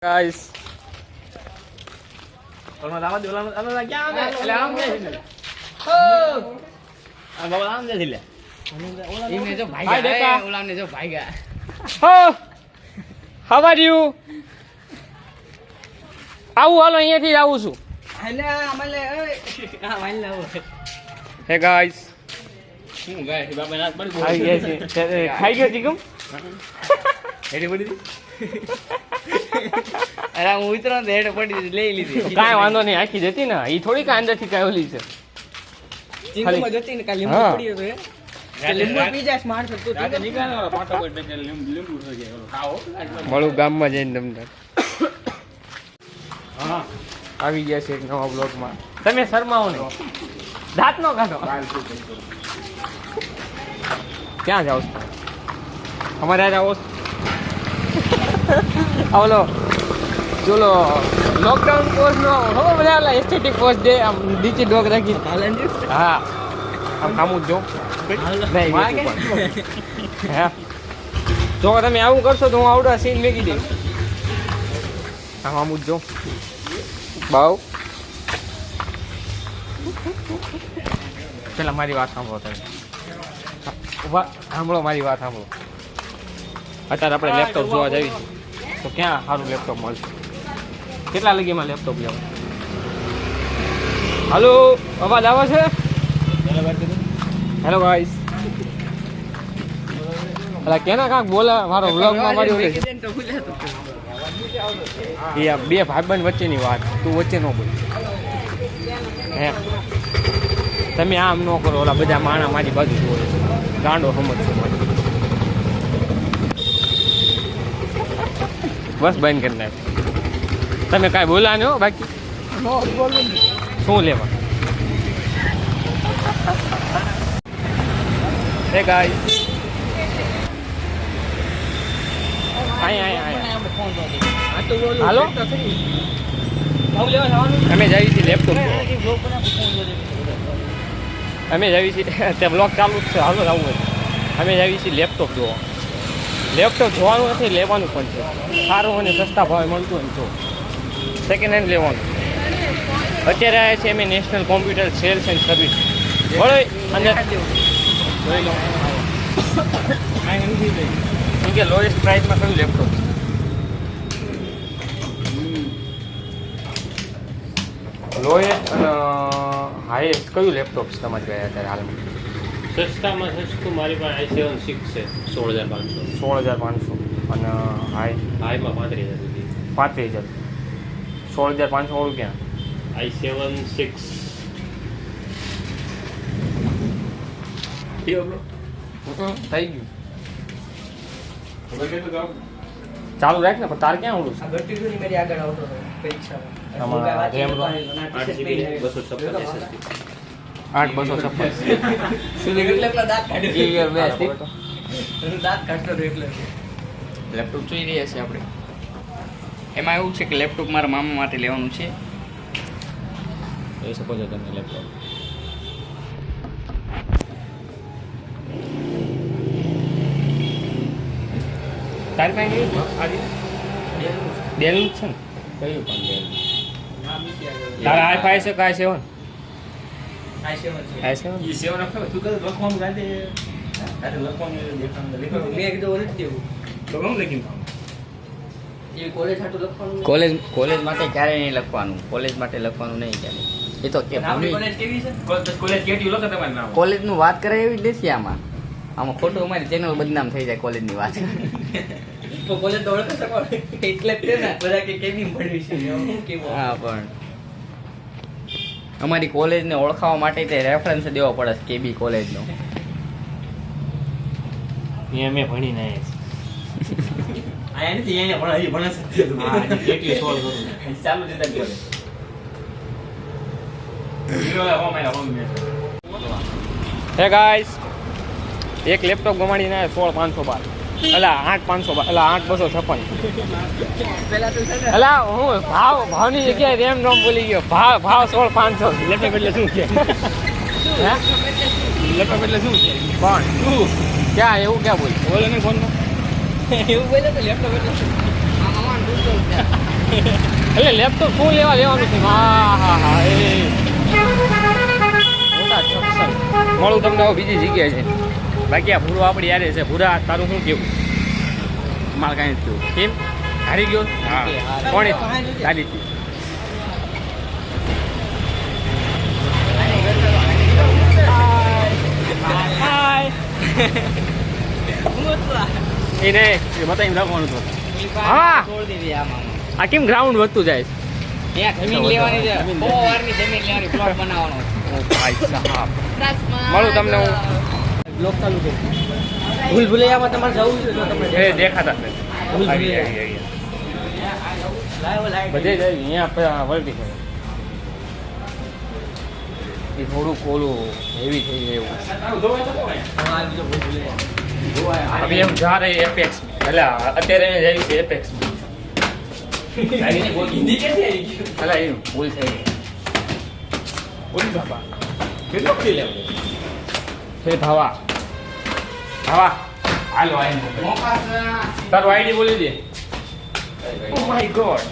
guys. Kalau lama dulu lama lagi apa? Lama deh. Oh. Bawa lama deh sila. Ini જો ભાઈ ગયા ઓલાને જો ભાઈ ગયા. Oh. How are you? આવું હાલો અહીંયાથી આવું છું. આલે અમાલે આ વાઈલ લાવો. Hey guys. હું ગયા છે બાબા નાક બડી આવી ગયા છે. ખાઈ ગયો જીગમ? હેડી પડી અરે હું ઉતરો ને હેડ પડી લઈ લીધી. કાંઈ વાંધો નહીં, આખી જતી ને ઈ થોડી કાંઈ અંદરથી કાંઈ ઓલી છે. ચીંગમાં જતી ને કાલે લીંબુ પડી હતો એ લીંબુ પી જાય સ્માર્ટ તો રાતે નીકળવાનો પાટો પર બેઠે લીંબુ થઈ જાય ઓલો ખાઓ મળું ગામમાં જઈને તમને. હા આવી ગયા છે એક નવા બ્લોગમાં. તમે શરમાવો નહીં, દાંત નો કાઢો. ક્યાં જાઓ છો? અમારે આ જાઓ ઓલો ચોલો લોકડાઉન પોસ્ટ નો ખબર બધા ઓલા એસ્થેટિક પોસ્ટ દે આમ નીચે ડોગ રાખી. હા આમ ખામું જો હા જો તમે આવું કરશો તો હું આવડા સીન મેકી દઈશ. આમ આમ જો બાવ પેલા મારી વાત સાંભળો તમે. ઉભા સાંભળો મારી વાત સાંભળો. અત્યારે આપણે લેપટોપ જોવા જઈએ તો ક્યાં સારું લેપટોપ મળશે? કેટલા લગીમાં લેપટોપ લેવા? હલો અવાજ આવે છે? Hello guys. અલા કેના કાંક બોલા મારો વ્લોગમાં મારી ઓલી એ બે ભાઈબંધ વચ્ચેની વાત, તું વચ્ચે ન બોલ. હે તમે આમ ન કરો, ઓલા બધા માણા મારી બાજુ બોલે છે, ગાંડો સમજશો મારી. બસ બંધ કરી નાખ. તમે કાંઈ બોલા નહીં હો બાકી. શું લેવા? હે ગાઈસ હાલો અમે જઈએ છીએ લેપટોપ. અમે જઈએ છીએ તે બ્લોગ ચાલુ જ છે. હાલો આવું અમે જઈએ છીએ લેપટોપ જોવા. લેપટોપ જોવાનું નથી, લેવાનું પણ છે. સારું અને સસ્તા ભાવે મળતું હોય તો સેકન્ડ હેન્ડ લેવાનું. અત્યારે આવ્યા છે અમે national computer cells and service. બરોબર અંદર જોઈ લો કે લોએસ્ટ પ્રાઇસમાં કયું લેપટોપ? લોએસ્ટ અને હાઈએસ્ટ કયું લેપટોપ છે તમારી પાસે અત્યારે હાલમાં? સસ્તામાં સસ્તું મારી પાસે i7 6 છે 16,500. 16,500 અને હાઈમાં 35,000 સુધી. 35,000. 16,500 વાળું ક્યાં? i7 6 થઈ ગયું. ચાલુ રાખ ને, પણ તાર ક્યાં ઓળું છે? આમાં RAM ROM 8GB 256 SSD. 8,256 laptop જોઈ રહ્યા છે આપણે. એમાં એવું છે કે લેપટોપ મારા મામા માટે લેવાનું છે. એ શકો છો તમે લેપટોપ. તારી પાસે ડેલનું જ છે ને? કયું પણ છે? તારા i5 છે કે i7? કોલેજ માટે ક્યારે નહીં લખવાનું. કોલેજ માટે લખવાનું નહીં ક્યારે. એ તો કે કોલેજનું વાત કરે એવી જ નથી આમાં. આમાં ખોટું અમારી ચેનલ બદનામ થઈ જાય કોલેજની વાત. હા પણ અમારી કોલેજને ઓળખાવા માટે તે રેફરન્સ દેવો પડે છે કેબી કોલેજનો. અહીંયા મેં ભણીને હે ગાઈસ એક લેપટોપ ગમાડીને 16,512 અલા 8,512 અલા 8,256 અલા હું ભાવની જગ્યાએ રેમ રોમ બોલી ગયો. ભાવ 16,500. લેપટોપ એટલે શું છે? હે લેપટોપ એટલે શું છે? કોણ તું? ક્યાં એવું ક્યાં બોલ? બોલે નહીં ફોનમાં એવું બોલે તો લેપટોપ એટલે એટલે લેપટોપ શું લેવાનું છે? હા હા હા એ મોટા સક્ષમ મળું તમને હવે બીજી જગ્યાએ છે. બાકી આ ભૂરો આપણી યારે છે. ભૂરા તારું શું કેવું? મારે કાંઈ નથી થયું. કેમ હારી ગયો? હા કોણે હારી હતી? એ નહીં બતાવીને રાખવાનું હતું. હા છોડી દીધી આમાં. આ કેમ ગ્રાઉન્ડ વધતું જાય છે? ત્યાં જમીન લેવાની છે. બહુ વારની જમીન લેવાની, પ્લોટ બનાવવાનો. ઓ ભાઈ સાહેબ મળું તમને હું બ્લોક ચાલુ છે. ભૂલ ભૂલૈયામાં તમારે જવું છે તો તમે એ દેખાતા જ નથી. ભૂલ ભૂલૈયા. બધે જાય અહીંયા વળતી છે. એ થોડું કોલું હેવી થઈ જાય એવું. હવે એમ જા રહી એપેક્સ એટલે અત્યારે એને જઈ છે એપેક્સ હિન્દી કેથી આવી ગયું? એટલે એ ભૂલ થઈ ગઈ. બોલી બાપા કેટલો ખરી લેવો છે ભાવા ભાવા હાલો આઈ તારું આઈડી બોલી દે. ઓ માય ગોડ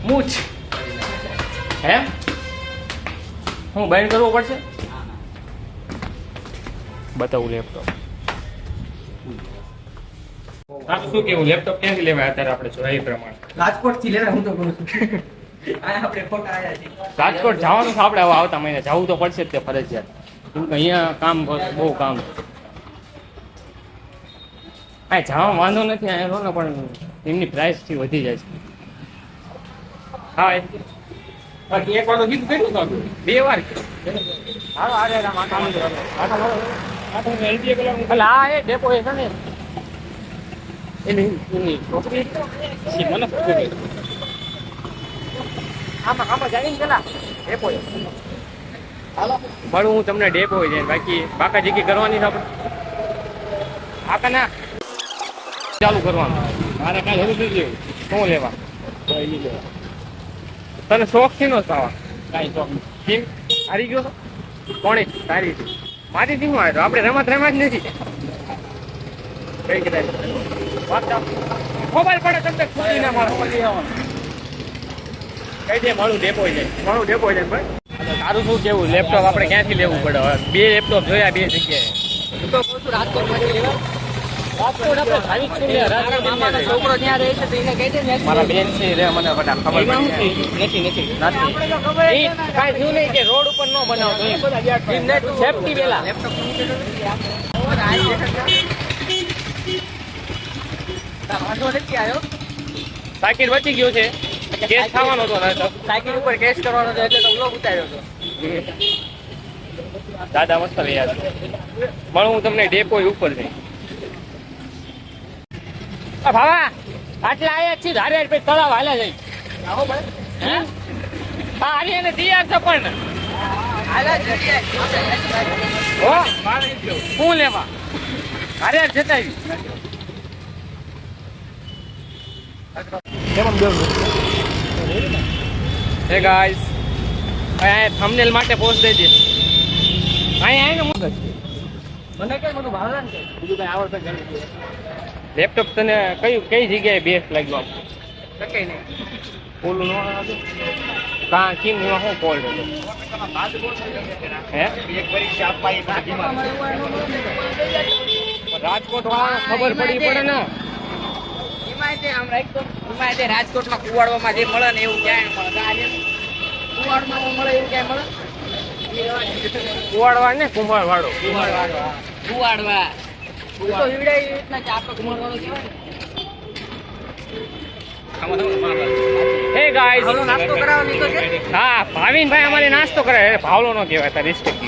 મૂછ હે હું બંધ કરવો પડશે? બતાવું લેપટોપ. શું કેવું લેપટોપ ક્યાંથી લેવાય અત્યારે આપણે જોઈએ એ પ્રમાણે? રાજકોટ થી લેવા હું તો કરું છું. આપણે ખોટા આયા છીએ. રાજકોટ જવાનું છે આપણે હવે આવતા મહિને જવું તો પડશે જ તે ફરજિયાત. કેમ કે અહીંયા કામ બહુ કામ છે. હા જવામાં વાંધો નથી અહીંયા ને પણ એમની પ્રાઇસથી વધી જાય છે. હા બાકી એક વાર તો કીધું કેટલું થતું? 2 વાર હાલો આ એ ડેપો એ છે ને એની છોકરી મને આમાં જાણીને પેલા ડેપો હાલો મળું હું તમને ડેપો હોય જાય. બાકી બાકા જીકી કરવાની છે આપણે બાકા ના ચાલુ કરવાનું. મારે કાંઈ જરૂર નથી જેવું શું લેવા તને શોખ થી નો થવા? કાંઈ શોખ કેમ હારી ગયો તો? કોણે સારી હતી? મારી થી શું આવ્યો? આપણે રમત રમ્યા જ નથી. કઈ કદાચ મોબાઈલ પડે તમને ખુદી ના મળે. કઈ દે મારું ડેપો જાય. મારું ડેપો જાય ભાઈ. તારું શું કેવું? લેપટોપ આપણે ક્યાંથી લેવું પડે? 2 લેપટોપ જોયા 2 જગ્યાએ. હું તો કહું છું રાજકોટમાંથી લેવા. રાજકોટ આપણે ભાવિક છું ને મામાનો છોકરો ત્યાં રહે છે તો એને કહી દે ને. મારા બેન છે રે મને બધા ખબર એમાં શું પડી થયું? નથી નથી ઈ કાંઈ થયું નહીં કે રોડ ઉપર ન બનાવતો સેફટી પેલા લેપટોપ વાંધો નથી આવ્યો. સાયકલ બચી ગયો છે. કેસ થવાનો હતો ને તો સાયકલ ઉપર કેસ કરવાનો હતો એટલે તો વ્લોગ ઉતાર્યો હતો. દાદા મસ્ત રહ્યા છે. મળું હું તમને ડેપો ઉપર જઈ. ભાવા આટલા આયા છીએ ધારે પછી તળાવ હાલ્યા જઈ. હા હારી એને તૈયાર છે પણ હો શું લેવા હારે જતા હે ગાઈસ અહીંયા થંબનેલ માટે પોસ્ટ દેજે. અહીંયા આવીને મગજ મને કે બધું ભાવે ને બીજું કઈ આવડે તો લેપટોપ તને કઈ જગ્યાએ બેસ્ટ લાગ્યું? કઈ નહીં. ઓલું નો કાં કેમ એમાં શું ફોલ્ટ હતો? હે એક પરીક્ષા આપવા એ બાજુમાં રાજકોટ વાળાને ખબર પડી પડે ને. રાજકોટમાં કુવાડવામાં જે મળે ને એવું ક્યાંય મળે. કુવાડમાં મળે એવું ક્યાંય મળે? કુવાડવા ને કુંભાર વાળો કુવાડવા તો હીવડાઈ રીતના કે આપણે કુમારવાળો કહેવાય. હે ગાઈસ ભાવલો નાસ્તો કરાવવા લીધો છે? હા ભાવિનભાઈ અમારે નાસ્તો કરાવે. ભાવલો નો કહેવાય તાર રિસ્પેક્ટ.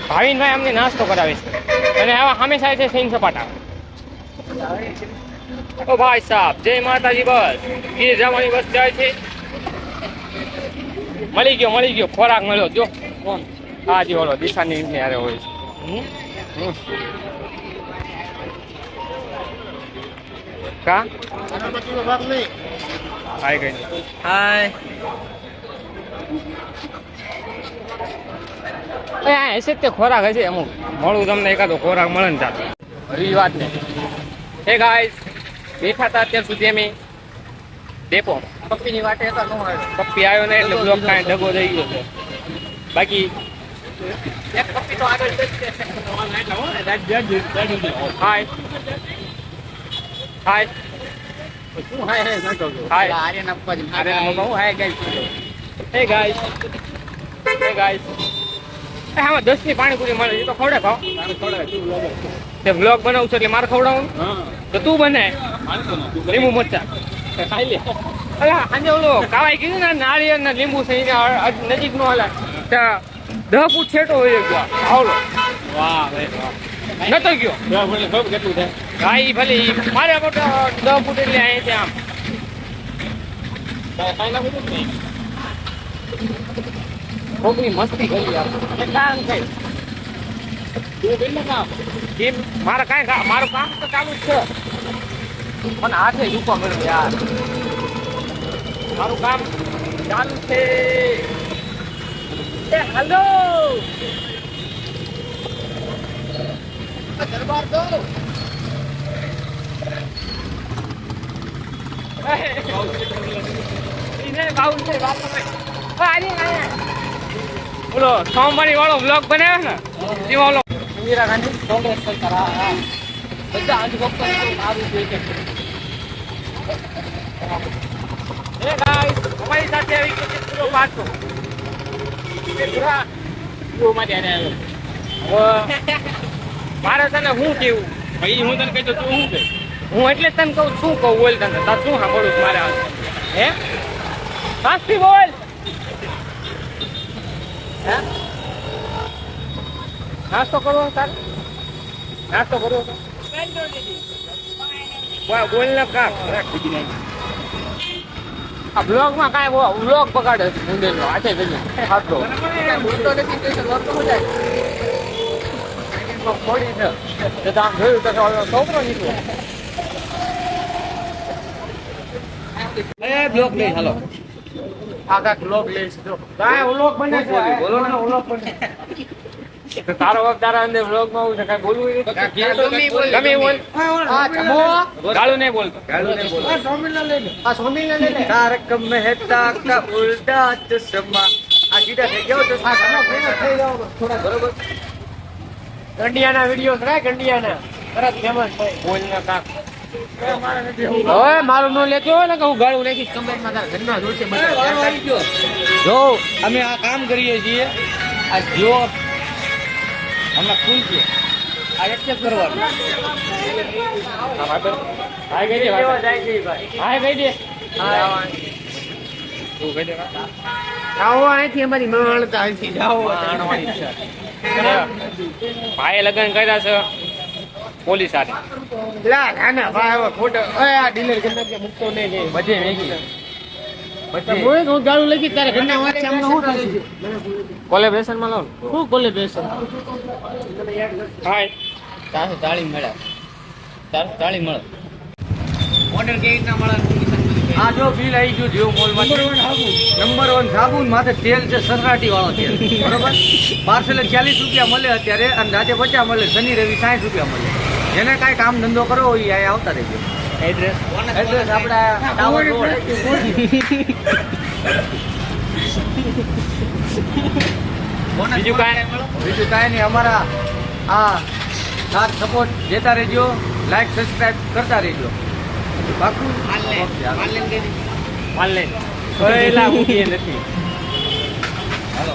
ભાવિનભાઈ અમને નાસ્તો કરાવે છે અને આવા હંમેશા છે સીન સપાટા. ઓ ભાઈ સાહેબ જય માતાજી. બસ ગીર જવાની બસ જાય છે. મળી ગયો ખોરાક મળ્યો. જો કોણ? હા જી ઓલો દિશાની એમને હારે હોય છે. કા હાય કઈ હાય હશે તે ખોરાક હશે અમુક મળું તમને એકાદો ખોરાક મળે ને ચાલો એવી વાત ને. હે ગાઈસ બેઠા હતા અત્યાર સુધી અમે ડેપો પપ્પીની વાટે હતા નો આવ્યો. પપ્પી આવ્યો ને એટલે બ્લોક કાંઈ ઢગો થઈ ગયો છે. બાકી એક પપ્પી તો આગળ જ છે. હાય હાય શું હાય હાય ન કહો. હાય. આર્યન આપવા જ. આર્યન મમ્મા હું hi guys. Hey guys hey guys એ આમાં 10 ની પાણીપુરી મળે એ તો ખવડે ભાવ તે બ્લોગ બનાવું છું એટલે મારે ખવડાવવાનું તો તું બને લીંબુ મરચા ખાઈ લે અલા આજે ઓલો કાવાઈ કીધું ને નાળિયેર ને લીંબુ છે એને નજીક નો હાલે ત્યાં 10 ફૂટ છેટો હોય ગયો આવલો વાહ ભાઈ વાહ નતો ગયો કેટલું છે હા ઈ ભલે ઈ મારે મોટો 10 ફૂટ એટલે અહીં ત્યાં ખાઈ નાખું છું ને છોકરી મસ્તી કરી યાર એ કામ છે એ મારે કાંઈ મારું કામ તો ચાલુ જ છે પણ હાથે રૂપા મળ્યો યાર મારું કામ ચાલુ છે એ હલો દરબાર દો. બોલો સોમવારી વાળો બ્લોગ બનાવ્યો ને એમાં ઓલો ઇન્દિરા ગાંધી કોંગ્રેસ સરકાર. હા બધા અંધભક્તો સારું જોઈ છે. એ ગાઈસ અમારી સાથે આવી ગયો છે પૂરો પાછો એ પૂરા માં ત્યારે આવ્યો હવે મારે તને શું કેવું ભાઈ હું તને કહી દઉં તું શું કહે હું એટલે તને કહું શું કહું બોલ તને તાર શું સાંભળું છે મારે હે શાસ્ત્રી બોલ હે નાસ્તો કરવો તારે નાસ્તો કરવો તો બોલ ને કા આ બ્લોગ માં કાંઈ બ્લોગ બગાડે છે મુંડેલ નો આજે જઈને ખાતો બોલતો નથી તો લડતો હો જાય. પડી છે તો આમ જોયું તો ઓલો છોકરો નીકળ્યો એ બ્લોક લઈ હાલો. આ કાંઈક બ્લોગ લઈશ જો કાંઈ વ્લોગ બને છે બોલો ને વ્લોગ બને તો તારો વખત તારા અંદર વ્લોગ માં આવું છે કાંઈ બોલવું નહીં ગમે એ બોલ હા જમો. ગાળું નહીં બોલતો આ સોમીને લઈ લે. તારક મહેતા કા ઉલ્ટા ચશ્મા આ સીધા થઈ ગયો તો આ જમો ફેમસ થઈ જાવ થોડા બરોબર. ગંડિયાના વિડીયો છે ગંડિયાના તરત ફેમસ થાય બોલ ને કાક હવે મારું નો લેતો હોય ને કે હું ગાળું નાખીશ કમેન્ટમાં તારા ઘરના જોશે બધા. જો અમે આ કામ કરીએ છીએ આ જો હમણાં ફૂલ છે આ એક્સેપ્ટ કરવાનું હાય કહી દે કેવા જાય છે ભાઈ હાય કહી દે તું કહી દે આવો અહીંથી અમારી માણતા અહીંથી જાઓ. ભાઈએ લગ્ન કર્યા છે પોલીસ સાથે લા નાના ભાઈ હવે ખોટો ઓય આ ડીલર કરી નાખે મૂકતો નહીં કે બધે મેગી હું ગાળું લખી તારા ઘરના વાત છે હમણાં શું થાય છે કોલેબ્રેશન માં લો શું કોલેબ્રેશન હાય 440 મળ્યા 440 મળે ઓર્ડર કેવી રીતના મળે આ જો બિલ આવી ગયું જીઓ મોલ માં નંબર 1 સાબુન માથે તેલ છે સરરાટી વાળો તેલ બરોબર પાર્સલે 40 રૂપિયા મળે અત્યારે અને રાતે 50 મળે શનિ રવિ 60 રૂપિયા મળે જેને કાંઈ કામ ધંધો કરવો હોય અહીંયા આવતા રહેજો એડ્રેસ આપણા ટાવર રોડ બીજું કાંઈ બીજું કાંઈ નહીં અમારા આ સાથ સપોર્ટ દેતા રહેજો લાઈક સબસ્ક્રાઇબ કરતા રહેજો બાકી માલ લઈને કઈલા મૂકીએ નથી હાલો